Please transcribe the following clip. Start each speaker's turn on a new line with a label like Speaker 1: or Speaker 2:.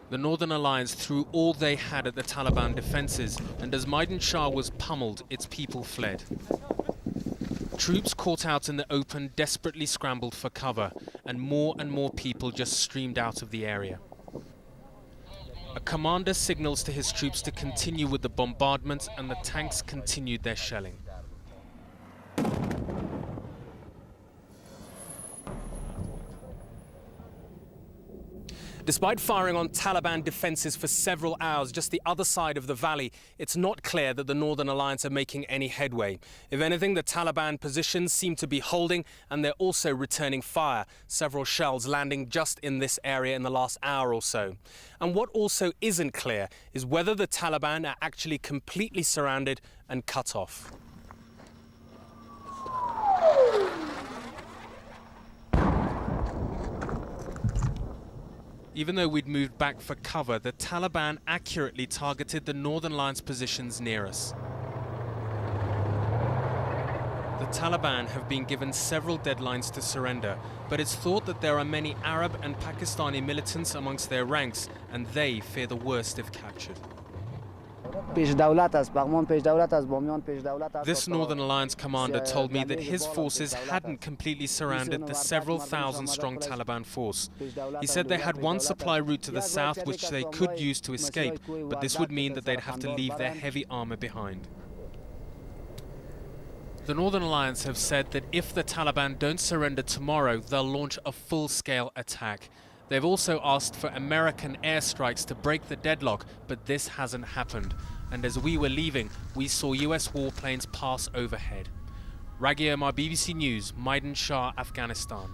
Speaker 1: The Northern Alliance threw all they had at the Taliban defences, and as Midan Shar was pummeled, its people fled. Troops caught out in the open desperately scrambled for cover, and more people just streamed out of the area. A commander signals to his troops to continue with the bombardment, and the tanks continued their shelling. Despite firing on Taliban defences for several hours just the other side of the valley, it's not clear that the Northern Alliance are making any headway. If anything, the Taliban positions seem to be holding, and they're also returning fire, several shells landing just in this area in the last hour or so. And what also isn't clear is whether the Taliban are actually completely surrounded and cut off. Even though we'd moved back for cover, the Taliban accurately targeted the Northern Alliance positions near us. The Taliban have been given several deadlines to surrender, but it's thought that there are many Arab and Pakistani militants amongst their ranks, and they fear the worst if captured. This Northern Alliance commander told me that his forces hadn't completely surrounded the several thousand-strong Taliban force. He said they had one supply route to the south which they could use to escape, but this would mean that they'd have to leave their heavy armor behind. The Northern Alliance have said that if the Taliban don't surrender tomorrow, they'll launch a full-scale attack. They've also asked for American airstrikes to break the deadlock, but this hasn't happened. And as we were leaving, we saw US warplanes pass overhead. Raghia Omar, BBC News, Midan Shar, Afghanistan.